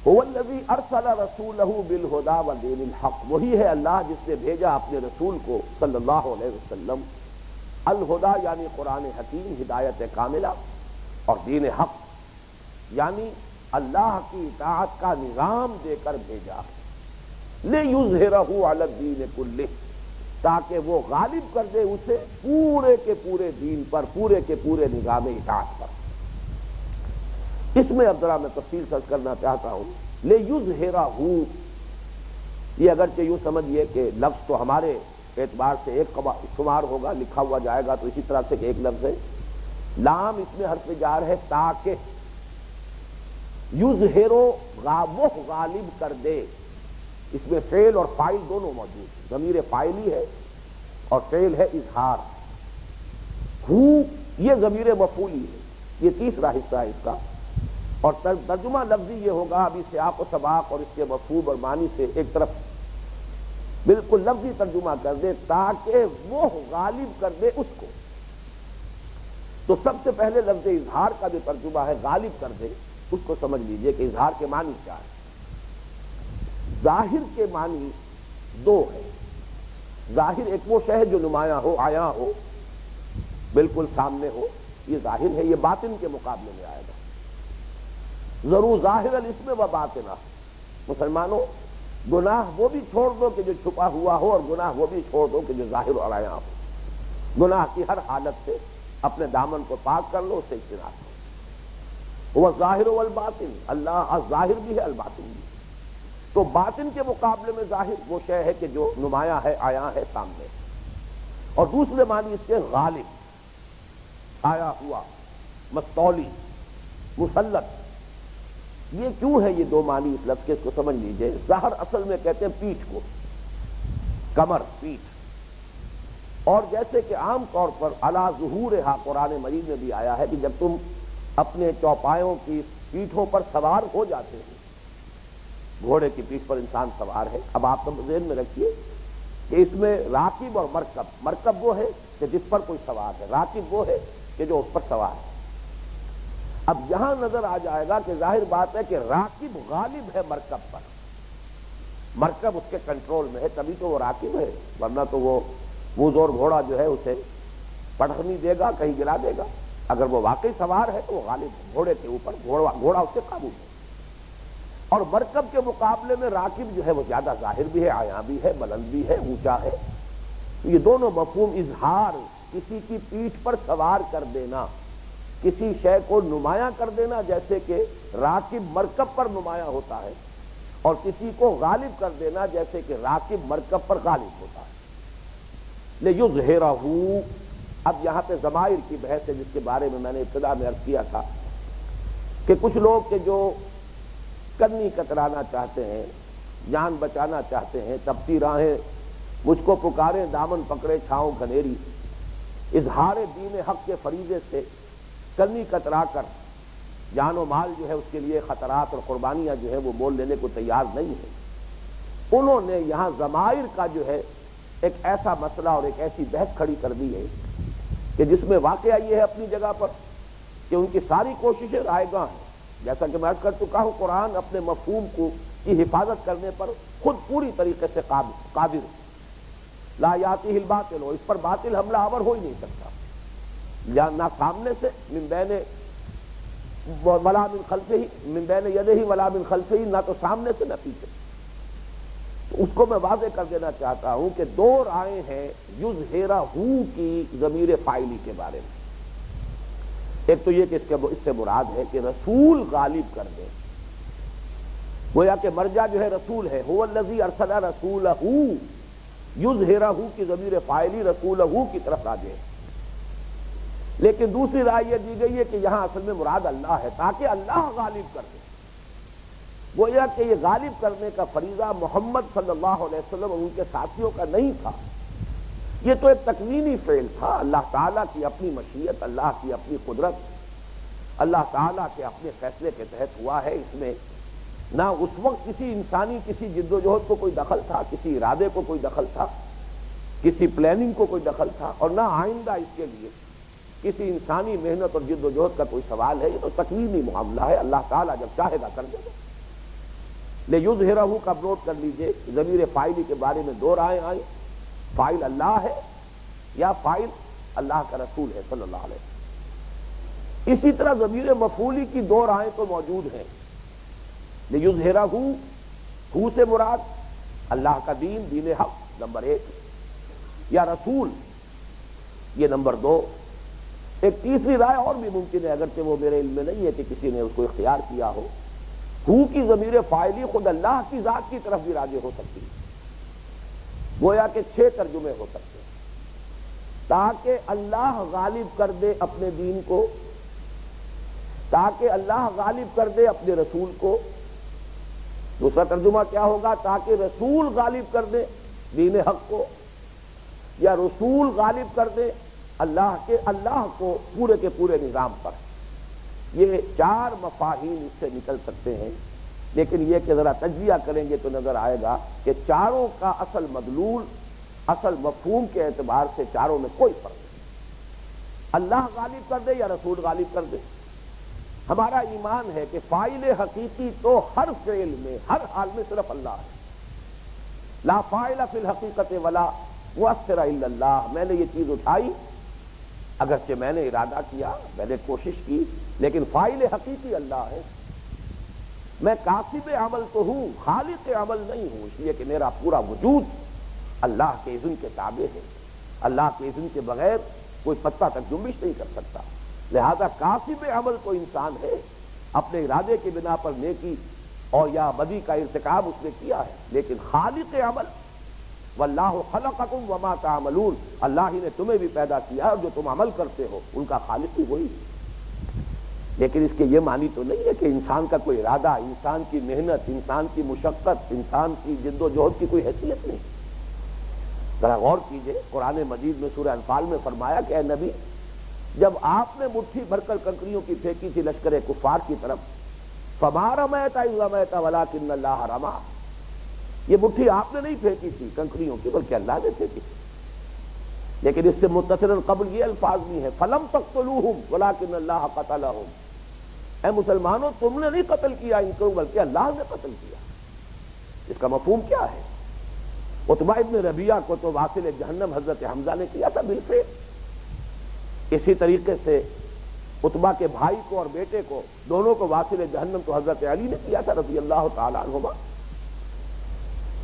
هو الذی ارسل رسولہ بالہدی ودین الحق، وہی ہے اللہ جس نے بھیجا اپنے رسول کو صلی اللہ علیہ وسلم الہدی یعنی قرآن حکیم، ہدایت کاملہ، اور دین حق یعنی اللہ کی اطاعت کا نظام دے کر بھیجا. لِیُظْہِرَہُ عَلَى الدِّینِ کُلِّهِ، تاکہ وہ غالب کر دے اسے پورے کے پورے دین پر، پورے کے پورے نظام اطاعت پر. اس میں اب ذرا میں تفصیل سرچ کرنا چاہتا ہوں. لِیُظْہِرَہُ، یہ اگرچہ یوں سمجھیے کہ لفظ تو ہمارے اعتبار سے ایک شمار ہوگا، لکھا ہوا جائے گا تو اسی طرح سے کہ ایک لفظ ہے. لام اس میں حرف جار ہے، تاکہ یظہرو وہ غالب کر دے. اس میں فعل اور فاعل دونوں موجود ہیں، ضمیر فاعل ہی ہے اور فعل ہے اظہار. ہو یہ ضمیر مفعولی ہے، یہ تیسرا حصہ ہے اس کا. اور ترجمہ لفظی یہ ہوگا، ابھی سیاق و سباق اور اس کے مفہوم اور معنی سے ایک طرف بالکل لفظی ترجمہ کر دے، تاکہ وہ غالب کر دے اس کو. تو سب سے پہلے لفظ اظہار کا جو ترجمہ ہے غالب کر دے، اس کو سمجھ لیجئے کہ اظہار کے معنی کیا ہے. ظاہر کے معنی دو ہے. ظاہر ایک وہ شے جو نمایاں ہو، آیا ہو، بالکل سامنے ہو، یہ ظاہر ہے. یہ باطن کے مقابلے میں آئے گا. ضرور ظاہر الاسم و باطنہ. مسلمانوں گناہ وہ بھی چھوڑ دو کہ جو چھپا ہوا ہو، اور گناہ وہ بھی چھوڑ دو کہ جو ظاہر اور آیا ہو. گناہ کی ہر حالت سے اپنے دامن کو پاک کر لو، اس سے اجتناب کرو. وہ ظاہر والباطن، اللہ ظاہر بھی ہے، الباطن بھی. تو باطن کے مقابلے میں ظاہر وہ شے ہے کہ جو نمایاں ہے، آیا ہے، سامنے. اور دوسرے معنی اس کے غالب، آیا ہوا، مستولی، مسلط. یہ کیوں ہے یہ دو معنی اس لفظ کے، اس کو سمجھ لیجئے. ظہر اصل میں کہتے ہیں پیٹھ کو، کمر، پیٹھ. اور جیسے کہ عام طور پر علی ظہورہا قرآن مجید میں بھی آیا ہے کہ جب تم اپنے چوپایوں کی پیٹھوں پر سوار ہو جاتے ہیں، گھوڑے کی پیٹھ پر انسان سوار ہے. اب آپ ذہن میں رکھیے کہ اس میں راکب اور مرکب، مرکب وہ ہے کہ جس پر کوئی سوار ہے، راکب وہ ہے کہ جو اس پر سوار ہے. اب یہاں نظر آ جائے گا کہ ظاہر بات ہے کہ راکب غالب ہے مرکب پر، مرکب اس کے کنٹرول میں ہے، تبھی تو وہ راکب ہے. ورنہ تو وہ زور گھوڑا جو ہے اسے پٹخنی دے گا، کہیں گرا دے گا. اگر وہ واقعی سوار ہے تو وہ غالب ہے گھوڑے کے اوپر، گھوڑا اس سے قابو ہے. اور مرکب کے مقابلے میں راکب جو ہے وہ زیادہ ظاہر بھی ہے، عیاں بھی ہے، بلند بھی ہے، اونچا ہے. یہ دونوں مفہوم، اظہار، کسی کی پیٹھ پر سوار کر دینا، کسی شے کو نمایاں کر دینا، جیسے کہ راکب مرکب پر نمایاں ہوتا ہے، اور کسی کو غالب کر دینا جیسے کہ راکب مرکب پر غالب ہوتا ہے. لِیُظْہِرَہُ، اب یہاں پہ ضمائر کی بحث ہے، جس کے بارے میں میں نے ابتدا میں عرض کیا تھا کہ کچھ لوگ کہ جو کنی کترانا چاہتے ہیں، جان بچانا چاہتے ہیں، تپتی راہیں مجھ کو پکاریں، دامن پکڑے چھاؤں گھنیری، اظہار دین حق کے فریضے سے کنی کترا کر جان و مال جو ہے اس کے لیے خطرات اور قربانیاں جو ہے وہ مول لینے کو تیار نہیں ہے. انہوں نے یہاں ضمائر کا جو ہے ایک ایسا مسئلہ اور ایک ایسی بحث کھڑی کر دی ہے کہ جس میں واقعہ یہ ہے اپنی جگہ پر کہ ان کی ساری کوششیں رائے گاہ ہیں. جیسا کہ میں عرض کر چکا ہوں، قرآن اپنے مفہوم کی حفاظت کرنے پر خود پوری طریقے سے قادر ہے. لا یاتیہ الباطل، اس پر باطل حملہ آور ہو ہی نہیں سکتا، یا نہ سامنے سے من بین ولا من خلفہ، من بین یدہ ولا من خلفہ، نہ تو سامنے سے نہ پیچھے. تو اس کو میں واضح کر دینا چاہتا ہوں کہ دو رائے ہیں یظہرہ کی ضمیر فاعلی کے بارے میں. ایک تو یہ کہ اس سے مراد ہے کہ رسول غالب کر دے، گویا کہ مرجع جو ہے رسول ہے. هو الذی ارسل رسولہ، یظہرہ کی ضمیر فاعلی رسولہ کی طرف راجع ہے. لیکن دوسری رائے یہ دی گئی ہے کہ یہاں اصل میں مراد اللہ ہے، تاکہ اللہ غالب کر دے. گویا کہ یہ غالب کرنے کا فریضہ محمد صلی اللہ علیہ وسلم اور ان کے ساتھیوں کا نہیں تھا، یہ تو ایک تکوینی فعل تھا. اللہ تعالیٰ کی اپنی مشیت، اللہ کی اپنی قدرت، اللہ تعالیٰ کے اپنے فیصلے کے تحت ہوا ہے. اس میں نہ اس وقت کسی انسانی کسی جد و جہد کو کوئی دخل تھا، کسی ارادے کو کوئی دخل تھا، کسی پلاننگ کو کوئی دخل تھا، اور نہ آئندہ اس کے لیے کسی انسانی محنت اور جد و جہد کا کوئی سوال ہے. یہ تو تکوینی معاملہ ہے، اللہ تعالیٰ جب چاہے گا کر دے گا. لِیُظْہِرَہُ کا نوٹ کر لیجئے. ضمیر فاعلی کے بارے میں دو رائے آئیں، فاعل اللہ ہے یا فاعل اللہ کا رسول ہے صلی اللہ علیہ وسلم. اسی طرح ضمیر مفعولی کی دو رائیں تو موجود ہیں. لِیُظْہِرَہُ، ہو سے مراد اللہ کا دین، دین حق نمبر ایک، یا رسول یہ نمبر دو. ایک تیسری رائے اور بھی ممکن ہے، اگرچہ وہ میرے علم میں نہیں ہے کہ کسی نے اس کو اختیار کیا ہو. ہو کی ضمیر فاعلی خود اللہ کی ذات کی طرف بھی راجع ہو سکتی ہے. گویا کہ 6 ترجمے ہو سکتے ہیں. تاکہ اللہ غالب کر دے اپنے دین کو، تاکہ اللہ غالب کر دے اپنے رسول کو. دوسرا ترجمہ کیا ہوگا؟ تاکہ رسول غالب کر دے دین حق کو، یا رسول غالب کر دے اللہ کو پورے کے پورے نظام پر. یہ 4 مفاہیم اس سے نکل سکتے ہیں، لیکن یہ کہ ذرا تجزیہ کریں گے تو نظر آئے گا کہ چاروں کا اصل مدلول، اصل مفہوم کے اعتبار سے چاروں میں کوئی فرق نہیں. اللہ غالب کر دے یا رسول غالب کر دے. ہمارا ایمان ہے کہ فاعل حقیقی تو ہر فعل میں، ہر حال میں صرف اللہ ہے. لا فاعل فی الحقیقت ولا مؤثر الا اللہ. میں نے یہ چیز اٹھائی، اگرچہ میں نے ارادہ کیا، میں نے کوشش کی، لیکن فاعل حقیقی اللہ ہے. میں کاسب عمل تو ہوں، خالق عمل نہیں ہوں، اس لیے کہ میرا پورا وجود اللہ کے اذن کے تابع ہے. اللہ کے اذن کے بغیر کوئی پتہ تک جنبش نہیں کر سکتا. لہذا کاسب عمل تو انسان ہے، اپنے ارادے کی بنا پر نیکی اور یا بدی کا ارتکاب اس نے کیا ہے، لیکن خالق عمل واللہ خلقکم وما تعملون، اللہ ہی نے تمہیں بھی پیدا کیا اور جو تم عمل کرتے ہو ان کا خالق ہی وہی. لیکن اس کے یہ معنی تو نہیں ہے کہ انسان کا کوئی ارادہ، انسان کی محنت، انسان کی مشقت، انسان کی جد و جہد کی کوئی حیثیت نہیں. ذرا غور کیجئے، قرآن مجید میں سورہ انفال میں فرمایا کہ اے نبی، جب آپ نے مٹھی بھر کر کنکریوں کی پھینکی تھی لشکر کفار کی طرف، فما رمیت اذ رمیت ولکن اللہ رمی، یہ مٹھی آپ نے نہیں پھینکی تھی کنکریوں کی، بلکہ اللہ نے پھینکی تھی. لیکن اس سے متصل قبل یہ الفاظ بھی ہے فلم تقتلوہم ولکن اللہ قتلہم. اے مسلمانوں، تم نے نہیں قتل کیا ان کو، بلکہ اللہ نے قتل کیا. اس کا مفہوم کیا ہے؟ عتبہ ابن ربیعہ کو تو واصل جہنم حضرت حمزہ نے کیا تھا بالفعل. اسی طریقے سے عتبہ کے بھائی کو اور بیٹے کو دونوں کو واصل جہنم تو حضرت علی نے کیا تھا رضی اللہ تعالی عنہما۔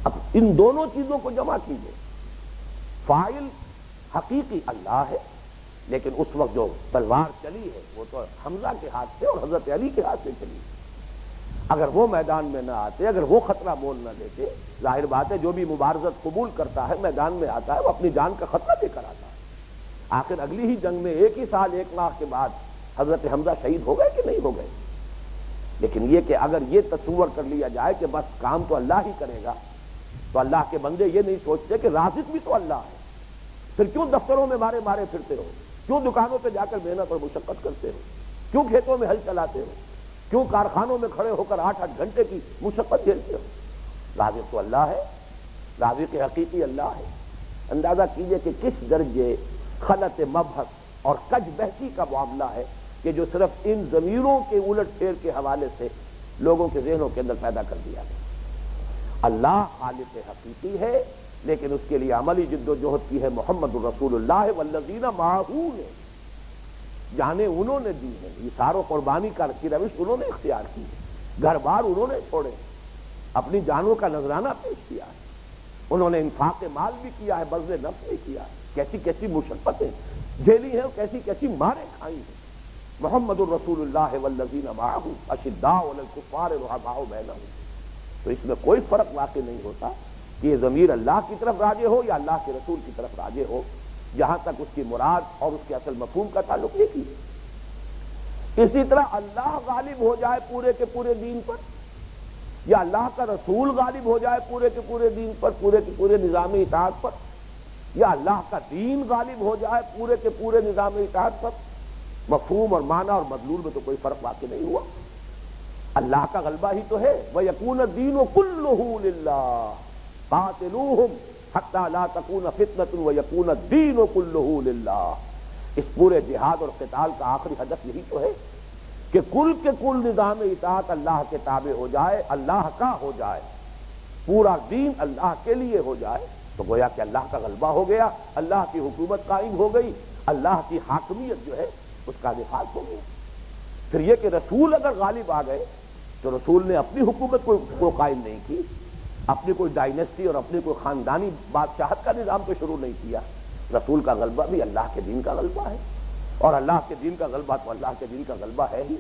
اب ان دونوں چیزوں کو جمع کیجئے، فاعل حقیقی اللہ ہے، لیکن اس وقت جو تلوار چلی ہے وہ تو حمزہ کے ہاتھ سے اور حضرت علی کے ہاتھ سے چلی۔ اگر وہ میدان میں نہ آتے، اگر وہ خطرہ مول نہ لیتے، ظاہر بات ہے جو بھی مبارزت قبول کرتا ہے میدان میں آتا ہے وہ اپنی جان کا خطرہ لے کر آتا ہے۔ آخر اگلی ہی جنگ میں ایک ہی سال 1 ماہ کے بعد حضرت حمزہ شہید ہو گئے کہ نہیں ہو گئے؟ لیکن یہ کہ اگر یہ تصور کر لیا جائے کہ بس کام تو اللہ ہی کرے گا، تو اللہ کے بندے یہ نہیں سوچتے کہ رازق بھی تو اللہ ہے، پھر کیوں دفتروں میں مارے مارے پھرتے ہو، کیوں دکانوں پہ جا کر محنت اور مشقت کرتے ہو، کیوں کھیتوں میں ہل چلاتے ہو، کیوں کارخانوں میں کھڑے ہو کر 8-8 گھنٹے کی مشقت جھیلتے ہو؟ رازق تو اللہ ہے، رازق حقیقی اللہ ہے۔ اندازہ کیجئے کہ کس درجے خلط مبحث اور کج بحثی کا معاملہ ہے کہ جو صرف ان ضمیروں کے الٹ پھیر کے حوالے سے لوگوں کے ذہنوں کے اندر پیدا کر دیا گیا۔ اللہ خالق حقیقی ہے، لیکن اس کے لیے عملی جد و جہد کی ہے محمد الرسول اللہ والذین معہ نے، جانیں انہوں نے دی ہیں، ایثار و قربانی کی روش انہوں نے اختیار کی ہے، گھر بار انہوں نے چھوڑے، اپنی جانوں کا نذرانہ پیش کیا ہے، انہوں نے انفاق مال بھی کیا ہے، بذل نفس بھی کیا ہے، کیسی کیسی مشقتیں جھیلی ہیں، کیسی کیسی ماریں کھائی ہیں۔ محمد الرسول اللہ والذین معہ اشداء علی الکفار رحماء بینہم، تو اس میں کوئی فرق واقع نہیں ہوتا کہ یہ ضمیر اللہ کی طرف راجع ہو یا اللہ کے رسول کی طرف راجع ہو، جہاں تک اس کی مراد اور اس کے اصل مفہوم کا تعلق ایک ہی ہے۔ اسی طرح اللہ غالب ہو جائے پورے کے پورے دین پر، یا اللہ کا رسول غالب ہو جائے پورے کے پورے دین پر، پورے کے پورے نظام اطاعت پر، یا اللہ کا دین غالب ہو جائے پورے کے پورے نظام اطاعت پر، مفہوم اور معنی اور مدلول میں تو کوئی فرق واقع نہیں ہوا۔ اللہ کا غلبہ ہی تو ہے، وَيَكُونَ الدِّينُ كُلُّهُ لِلَّهِ قَاتِلُوهُمْ حَتَّى لَا تَكُونَ فِتْنَةٌ وَيَكُونَ الدِّينُ كُلُّهُ لِلَّهِ۔ اس پورے جہاد اور قتال کا آخری ہدف یہی تو ہے کہ کل کے کل نظام اطاعت اللہ کے تابع ہو جائے، اللہ کا ہو جائے، پورا دین اللہ کے لیے ہو جائے، تو گویا کہ اللہ کا غلبہ ہو گیا، اللہ کی حکومت قائم ہو گئی، اللہ کی حاکمیت جو ہے اس کا نفاذ ہو گیا۔ پھر یہ کہ رسول اگر غالب آ گئے تو رسول نے اپنی حکومت کو قائم نہیں کی، اپنی کوئی ڈائنیسٹی اور اپنی کوئی خاندانی بادشاہت کا نظام تو شروع نہیں کیا۔ رسول کا غلبہ بھی اللہ کے دین کا غلبہ ہے، اور اللہ کے دین کا غلبہ تو اللہ کے دین کا غلبہ ہے ہی۔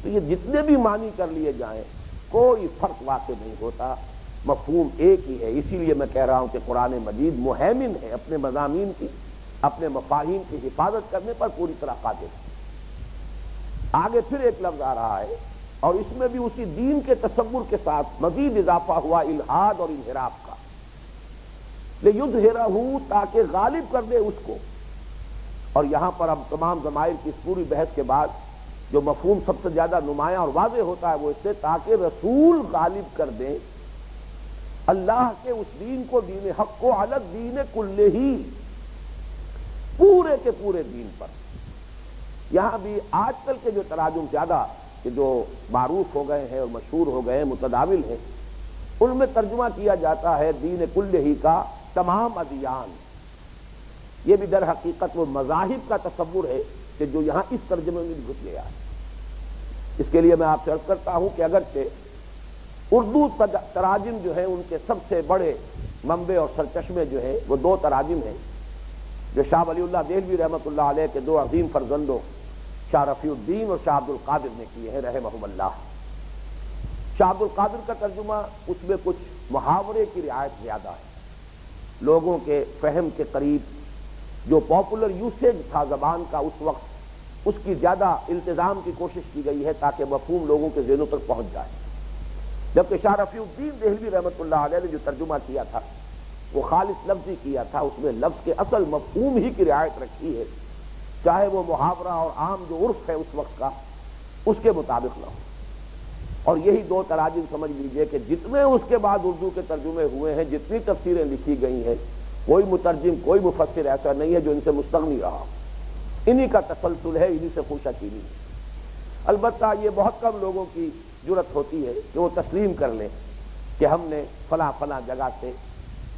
تو یہ جتنے بھی معنی کر لیے جائیں کوئی فرق واقع نہیں ہوتا، مفہوم ایک ہی ہے۔ اسی لیے میں کہہ رہا ہوں کہ قرآن مجید مہیمن ہے، اپنے مضامین کی، اپنے مفاہیم کی حفاظت کرنے پر پوری طرح قادر ہے۔ آگے پھر ایک لفظ آ رہا ہے اور اس میں بھی اسی دین کے تصور کے ساتھ مزید اضافہ ہوا الحاد اور انحراف کا، لِیُظْہِرَہُ تاکہ غالب کر دے اس کو۔ اور یہاں پر اب تمام ضمائر کی اس پوری بحث کے بعد جو مفہوم سب سے زیادہ نمایاں اور واضح ہوتا ہے وہ اس سے تاکہ رسول غالب کر دیں اللہ کے اس دین کو، دین حق کو، علی الدین کلہ، پورے کے پورے دین پر۔ یہاں بھی آج کل کے جو تراجم زیادہ کہ جو معروف ہو گئے ہیں اور مشہور ہو گئے ہیں، متداول ہیں، ان میں ترجمہ کیا جاتا ہے دین کلہ ہی کا تمام ادیان۔ یہ بھی در حقیقت وہ مذاہب کا تصور ہے کہ جو یہاں اس ترجمے میں گھس گیا ہے۔ اس کے لیے میں آپ سے عرض کرتا ہوں کہ اگرچہ اردو تراجم جو ہیں ان کے سب سے بڑے منبع اور سرچشمے جو ہیں وہ 2 تراجم ہیں جو شاہ ولی اللہ دہلوی رحمۃ اللہ علیہ کے 2 عظیم فرزندوں شاہ رفیع الدین اور شاہ عبد القادر نے کیے ہیں رحمہم اللہ۔ شاہ عبد القادر کا ترجمہ اس میں کچھ محاورے کی رعایت زیادہ ہے، لوگوں کے فہم کے قریب جو پاپولر یوسیج تھا زبان کا اس وقت، اس کی زیادہ التزام کی کوشش کی گئی ہے تاکہ مفہوم لوگوں کے ذہنوں تک پہنچ جائے۔ جبکہ شاہ رفیع الدین دہلوی رحمۃ اللہ علیہ نے جو ترجمہ کیا تھا وہ خالص لفظی کیا تھا، اس میں لفظ کے اصل مفہوم ہی کی رعایت رکھی ہے، چاہے وہ محاورہ اور عام جو عرف ہے اس وقت کا اس کے مطابق نہ ہو۔ اور یہی 2 تراجم سمجھ لیجئے کہ جتنے اس کے بعد اردو کے ترجمے ہوئے ہیں، جتنی تفسیریں لکھی گئی ہیں، کوئی مترجم کوئی مفسر ایسا نہیں ہے جو ان سے مستغنی رہا، انہی کا تسلسل ہے، انہی سے خوشہ چینی ہے۔ البتہ یہ بہت کم لوگوں کی جرأت ہوتی ہے کہ وہ تسلیم کر لیں کہ ہم نے فلاں فلاں جگہ سے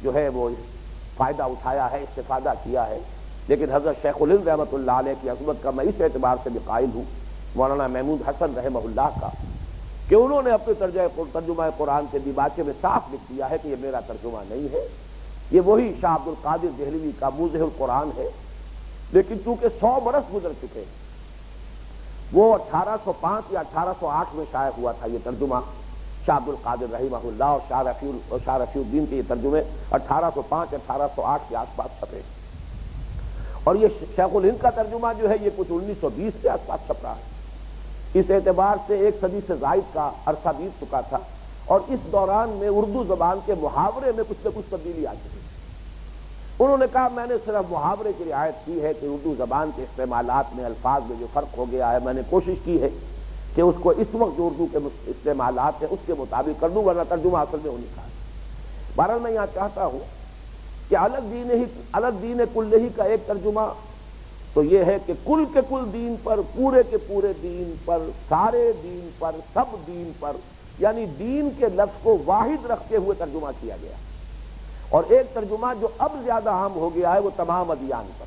جو ہے وہ فائدہ اٹھایا ہے، استفادہ کیا ہے، لیکن حضرت شیخ الہند رحمۃ اللہ علیہ کی عظمت کا میں اس اعتبار سے بھی قائل ہوں، مولانا محمود حسن رحمہ اللہ کا، کہ انہوں نے اپنے ترجمہ قرآن کے دیباچے میں صاف لکھ دیا ہے کہ یہ میرا ترجمہ نہیں ہے، یہ وہی شاہ عبد القادر دہلوی کا موضح القرآن ہے، لیکن چونکہ 100 برس گزر چکے ہیں، وہ 1805 یا 1808 میں شائع ہوا تھا یہ ترجمہ شاہ عبد القادر رحمہ اللہ، اور شاہ رفیع الدین کے یہ ترجمے 1805 1808 کے آس پاس چھپے، اور یہ شیخ الہند کا ترجمہ جو ہے یہ کچھ 1920 کے آس پاس چھپ رہا ہے۔ اس اعتبار سے 1 صدی سے زائد کا عرصہ بیت چکا تھا، اور اس دوران میں اردو زبان کے محاورے میں کچھ نہ کچھ تبدیلی آ چکی۔ انہوں نے کہا میں نے صرف محاورے کی رعایت کی ہے کہ اردو زبان کے استعمالات میں الفاظ میں جو فرق ہو گیا ہے، میں نے کوشش کی ہے کہ اس کو اس وقت جو اردو کے استعمالات ہیں اس کے مطابق کر دوں، ورنہ ترجمہ اصل میں ہونے کا ہے۔ بہرحال میں یہاں چاہتا ہوں کہ الگ دین کلہ کا ایک ترجمہ تو یہ ہے کہ کل کے کل دین پر، پورے کے پورے دین پر، سارے دین پر، سب دین پر، یعنی دین کے لفظ کو واحد رکھتے ہوئے ترجمہ کیا گیا، اور ایک ترجمہ جو اب زیادہ عام ہو گیا ہے وہ تمام ادیان پر۔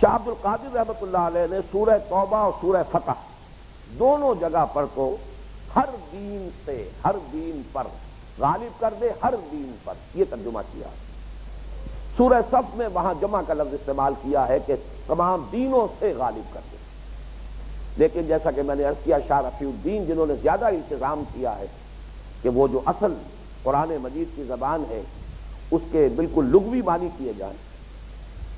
شاہ عبد القادر رحمۃ اللہ علیہ نے سورہ توبہ اور سورہ فتح دونوں جگہ پر تو ہر دین سے، ہر دین پر غالب کر دے، ہر دین پر، یہ ترجمہ کیا۔ سورہ صف میں وہاں جمع کا لفظ استعمال کیا ہے کہ تمام دینوں سے غالب کر دے، لیکن جیسا کہ میں نے عرض کیا شاہ رفیع الدین جنہوں نے زیادہ انتظام کیا ہے کہ وہ جو اصل قرآن مجید کی زبان ہے اس کے بالکل لغوی معنی کیے جائیں،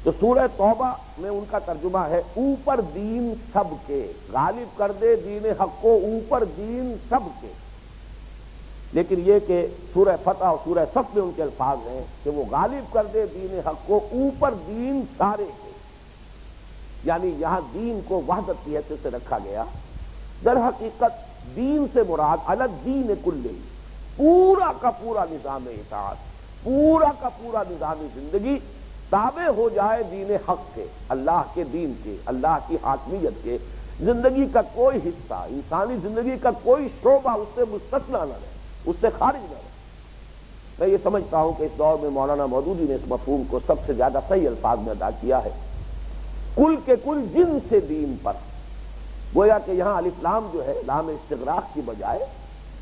تو سورہ توبہ میں ان کا ترجمہ ہے اوپر دین سب کے، غالب کر دے دین حق کو اوپر دین سب کے، لیکن یہ کہ سورہ فتح اور سورہ صف میں ان کے الفاظ ہیں کہ وہ غالب کر دے دین حق کو اوپر دین سارے کے، یعنی یہاں دین کو وحدت کی حیثیت سے رکھا گیا۔ در حقیقت دین سے مراد الگ دین کلہ، پورا کا پورا نظام اطاعت، پورا کا پورا نظام زندگی تابع ہو جائے دین حق کے، اللہ کے دین کے، اللہ کی حاکمیت کے، زندگی کا کوئی حصہ، انسانی زندگی کا کوئی شعبہ اس سے مستثنیٰ نہ رہے، اس سے خارج نہ رہے۔ میں یہ سمجھتا ہوں کہ اس دور میں مولانا مودودی نے اس مفہوم کو سب سے زیادہ صحیح الفاظ میں ادا کیا ہے، کل کے کل جن سے دین پر، گویا کہ یہاں الف لام جو ہے لام استغراق کی بجائے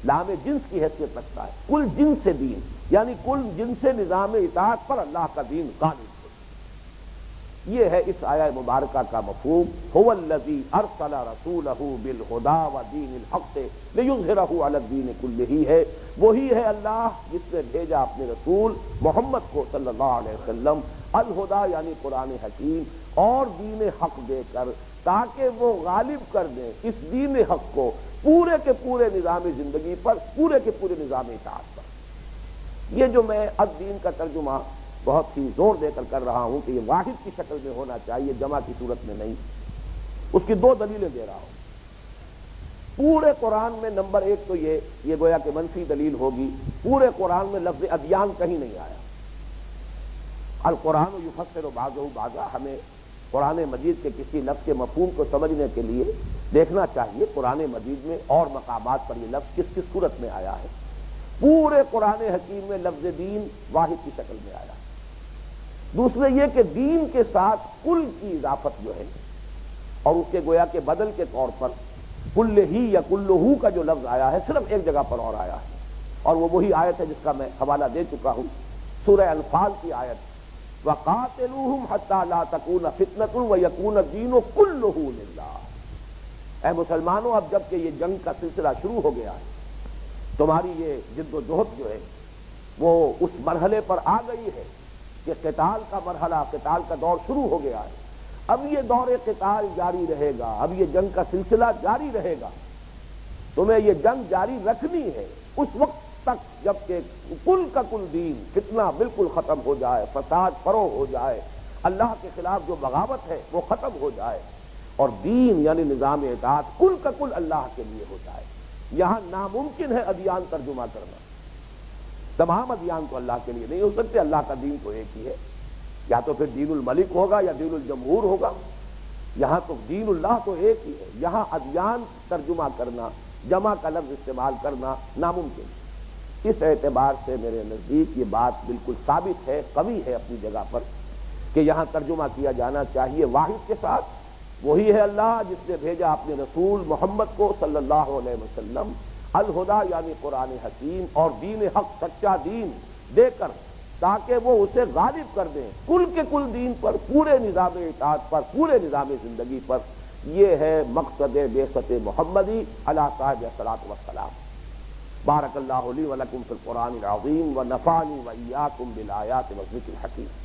لام جنس کی حیثیت رکھتا ہے، کل جن سے دین، یعنی کل جن سے نظام اطاعت پر اللہ کا دین غالب ہو۔ یہ ہے اس آیہ مبارکہ کا مفہوم، هو الذی ارسل رسولہ بالہدی ودین الحق لیظہرہ علی الدین کلہ، ہے وہی ہے اللہ جس نے بھیجا اپنے رسول محمد کو صلی اللہ علیہ وسلم الہدی یعنی قرآن حکیم اور دین حق دے کر، تاکہ وہ غالب کر دیں اس دین حق کو پورے کے پورے نظام زندگی پر، پورے کے پورے نظام اطاعت پر۔ یہ جو میں الدین کا ترجمہ بہت ہی زور دے کر رہا ہوں کہ یہ واحد کی شکل میں ہونا چاہیے، جمع کی صورت میں نہیں، اس کی 2 دلیلیں دے رہا ہوں۔ پورے قرآن میں نمبر 1 تو یہ گویا کہ منفی دلیل ہوگی، پورے قرآن میں لفظ ادیان کہیں نہیں آیا۔ القرآن یفسر بعضہ بعضا، ہمیں قرآن مجید کے کسی لفظ کے مفہوم کو سمجھنے کے لیے دیکھنا چاہیے قرآن مجید میں اور مقامات پر یہ لفظ کس کس صورت میں آیا ہے۔ پورے قرآن حکیم میں لفظ دین واحد کی شکل میں آیا۔ دوسرے یہ کہ دین کے ساتھ کل کی اضافت جو ہے، اور اس کے گویا کے بدل کے طور پر کل ہی یا کلہو کا جو لفظ آیا ہے صرف ایک جگہ پر اور آیا ہے، اور وہ وہی آیت ہے جس کا میں حوالہ دے چکا ہوں، سورہ انفال کی آیت، وَقَاتِلُوهُمْ حَتَّى لَا تَكُونَ فِتْنَةٌ وَيَكُونَ الدِّينُ كُلُّهُ لِلَّهِ۔ اے مسلمانوں، اب جب کہ یہ جنگ کا سلسلہ شروع ہو گیا ہے، تمہاری یہ جد و جہد جو ہے وہ اس مرحلے پر آ گئی ہے کہ قتال کا مرحلہ، قتال کا دور شروع ہو گیا ہے، اب یہ دور قتال جاری رہے گا، اب یہ جنگ کا سلسلہ جاری رہے گا، تمہیں یہ جنگ جاری رکھنی ہے اس وقت تک جب کہ کل کا کل دین، فتنہ بالکل ختم ہو جائے، فساد فروغ ہو جائے، اللہ کے خلاف جو بغاوت ہے وہ ختم ہو جائے، اور دین یعنی نظام اطاعت کل کا کل اللہ کے لیے ہو جائے۔ یہاں ناممکن ہے ادیان ترجمہ کرنا، تمام ادیان تو اللہ کے لیے نہیں ہو سکتے، اللہ کا دین تو ایک ہی ہے، یا تو پھر دین الملک ہوگا یا دین الجمہور ہوگا، یہاں تو دین اللہ تو ایک ہی ہے، یہاں ادیان ترجمہ کرنا، جمع کا لفظ استعمال کرنا ناممکن ہے۔ اس اعتبار سے میرے نزدیک یہ بات بالکل ثابت ہے، قوی ہے اپنی جگہ پر، کہ یہاں ترجمہ کیا جانا چاہیے واحد کے ساتھ، وہی ہے اللہ جس نے بھیجا اپنے رسول محمد کو صلی اللہ علیہ وسلم الہدا یعنی قرآن حکیم اور دین حق سچا دین دے کر، تاکہ وہ اسے غالب کر دیں کل کے کل دین پر، پورے نظام اطاعت پر، پورے نظام زندگی پر۔ یہ ہے مقصد بعثت محمدی علی صاحب الصلاۃ والسلام۔ بارک اللہ لی ولکم فی القرآن العظیم ونفعنی وإیاکم بالآیات والذکر الحکیم۔